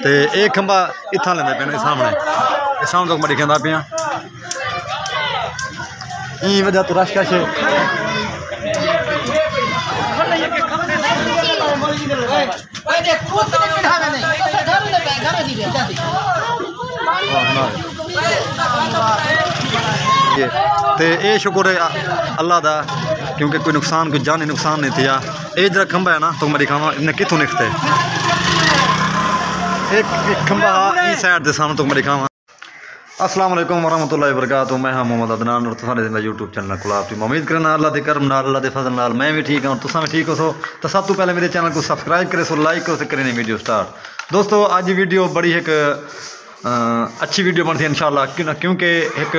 तो ये खंबा इतना लेंदे पे सामने तो मैं दिखाता पिया ई वजह तो रश कश तो ये शुक्र है अल्लाह का क्योंकि कोई नुकसान कोई जानी नुकसान नहीं थिया। ये जरा खंबा है ना तो मैं दिखावा इन्हें कितों निकलते एक खंबा इस साइड के सामने तो मैं दिखावा। अस्सलाम वालेकुम वरहमतुल्लाहि वबरकातुहू। मैं हाँ मोहम्मद अदनान और तुसां मेरा यूट्यूब चैनल को आप उम्मीद करना अल्लाह के करम नाल अल्लाह के फजल नाल मैं भी ठीक हूँ तुसां भी ठीक हो। तो सब तो पहले मेरे चैनल को सब्सक्राइब करे सो लाइक करो तो करें वीडियो स्टार्ट। दोस्तों अज वीडियो बड़ी एक अच्छी वीडियो बनती है इंशाल्लाह क्योंकि एक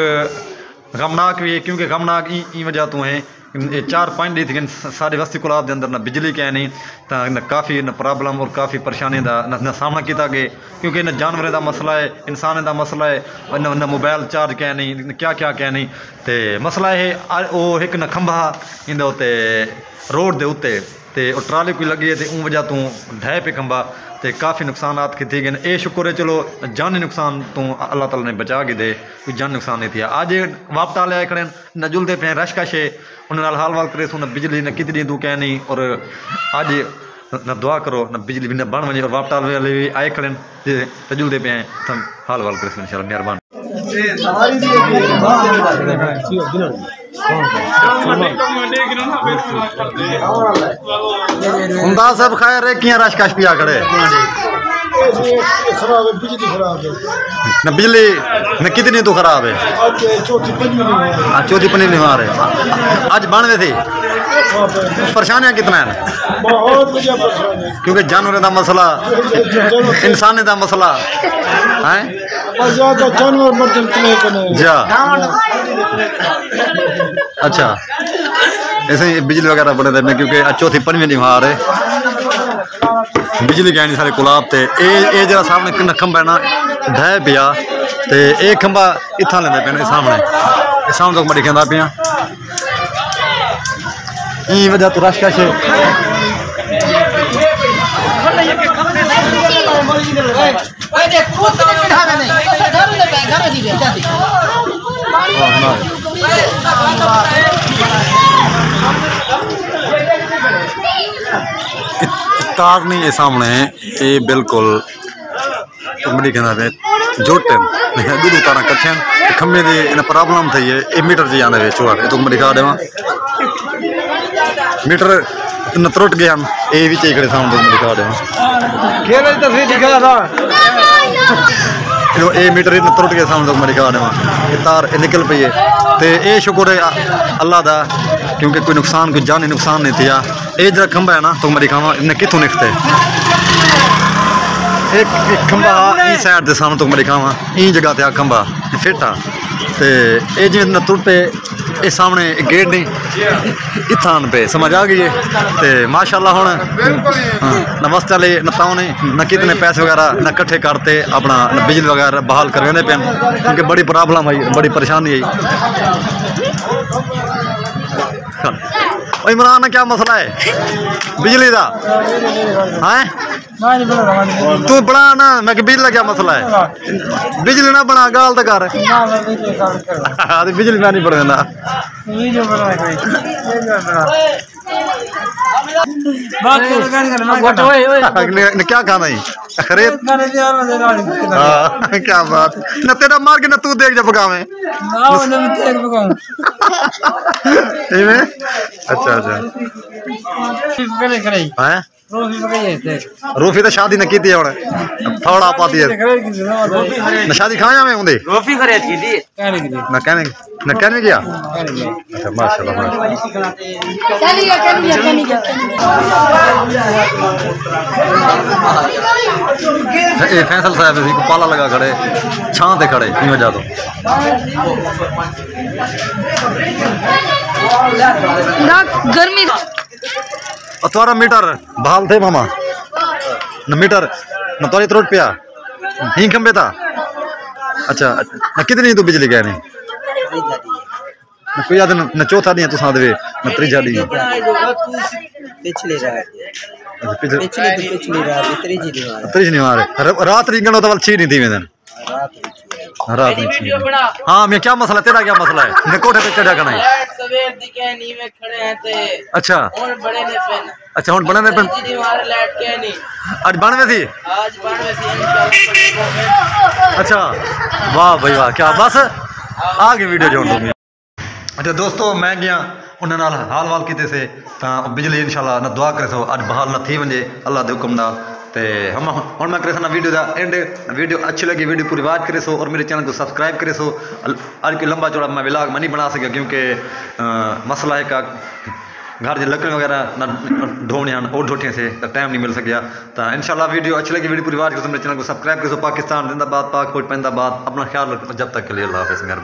गमनाक भी है क्योंकि गमनाक ई वजह तो है 4-5 दिन थी सारे वस्ती गुलाब के अंदर ना बिजली क्या नहीं तो न काफ़ी न प्रॉब्लम और काफ़ी परेशानी का न सामना किया गया क्योंकि न जानवरों का मसला है इंसान का मसला है न मोबाइल चार्ज क्या नहीं क्या क्या क्या नहीं तो मसला है वो एक न खंभा इन रोड के उत्ते तो ट्राली कोई लगी है तो उन वजह तो ढह पे खंभा तो काफ़ी नुकसानात किए गए। ये शुक्र है चलो जानी नुकसान तो अल्लाह ताला ने बचा के दे कोई जानी नुकसान नहीं थिया। अज वापस वाले आए खड़े न जुलते पे रश कश है उन्हें हाल वाल करे न बिजली न कितनी तू क्या नहीं और अज न दुआ करो न बिजली भी न बन वजे और वापस वाले भी आए खड़े तो जुलते पे आए हाल वाल करे इंशाल्लाह मेहरबानी। मुमताज साहब खैर है किया रश कश पिया खड़े खराब है बिजली खराब है न बिजली न कितनी तो खराब है चौथी पनी नहीं मार है आज बनवे थी परेशानियाँ कितना है बहुत परेशानी क्योंकि जानवरों का मसला इंसान का मसला है जानवर जा अच्छा ऐसे ही बिजली वगैरह बने थे क्योंकि चौथी पंजवीं नहीं मार है बिजली क्या नहीं सारे गुलाब ते ये जरा सामने खंबा है ना ढह पिया तो ये खंबा इतना लेंदे पे सामने तो मैं दिखाता पिया ई वजह तो रश कश तार नहीं है सामने ये बिल्कुल बड़ी कहना जोटे दूध तार कट्ठे खम्बे की प्रॉब्लम थी है ये मीटर जी आने चोर तो मैं दिखा देव मीटर न त्रुट गए हम ये भी चाहिए सामने तो दिखा देव ये मीटर न त्रुट गया सामने तो मैं दिखा देव ये तार निकल पई है तो ये शुक्र है अल्लाह का क्योंकि कोई नुकसान कोई जानी नुकसान नहीं थिया। ये जरा खंबा है ना तो मैं दिखावा इन्हें कितों निकलते एक खंबा इस साइड के सामने तो मैं दिखावा ई जगह ते खंबा फिट आ तो ये जिवें न टुटे ये सामने गेट नहीं इतना पे समझ आ गई है तो माशाल्लाह हुण न वस्त वाले न ताऊ ने न कितने पैसे वगैरह न कट्ठे करते अपना न बिजली वगैरह बहाल करवाने पे क्योंकि बड़ी प्रॉब्लम आई बड़ी परेशानी आई। इमरान क्या मसला है बिजली का है तू बना ना मैं बिजली का क्या मसला है बिजली ना बना गाल तो कर बिजली मैं नहीं पढ़ना क्या खाना ही खरीद क्या बात न तेरा मार के न तू देख जा पकावे अच्छा अच्छा है रूफी तो शादी न की थोड़ा पाती है न शादी खाया में होंगे न कहने गया अच्छा माशाल्लाह फैसल साहब जी को पाला लगा खड़े छां ते खड़े इन वजह तो गर्मी तुम्हारा मीटर बहाल थे मामा न मीटर न तोरी त्रोट पिया ही खंबे था अच्छा न कितनी तू बिजली गए नहीं न कोई याद न चौथा दी तुसा दे न त्रीजा दी पिछले पिछली रात त्रीजी दीवार त्रीज नहीं मारे रात रींगण तो छी नहीं थी मैं रात नहीं छी हाँ मैं क्या मसला तेरा क्या मसला है मैं कोठे पे चढ़ा करना है सवेर दी कहनी में खड़े हैं ते अच्छा और बड़े ने पेन अच्छा हुन बने पे त्रीजी दीवार लाइट कहनी आज बनवे थी आज बनवे सी इंशाल्लाह अच्छा वाह भाई वाह क्या बस आगे वीडियो जोड़ दो अच्छा दोस्तों मैं गया उन्हें नाल हाल वाल किते से बिजली इंशाल्लाह ना दुआ करे सो अज बहाल ना थी वजे अल्लाह के हुक्म नाल ते हम हुन मैं करे ना वीडियो दा एंड वीडियो अच्छी लगी वीडियो पूरी वाच करे सो और मेरे चैनल को सब्सक्राइब करे सो आज की लंबा चौड़ा मैं व्लॉग मैं नहीं बना सका क्योंकि मसला है का घर की लकड़ी वगैरह ना ढोने और ढोटियाँ से टाइम नहीं मिल सकिया तो इंशाल्लाह वीडियो अच्छी लगी वीडियो पूरी वाच करो मेरे चैनल को सब्सक्राइब करो पाकिस्तान जिंदाबाद पाक फौज पैंदाबाद अपना ख्याल रखो जब तक के लिए अल्लाह हाफ़िज़।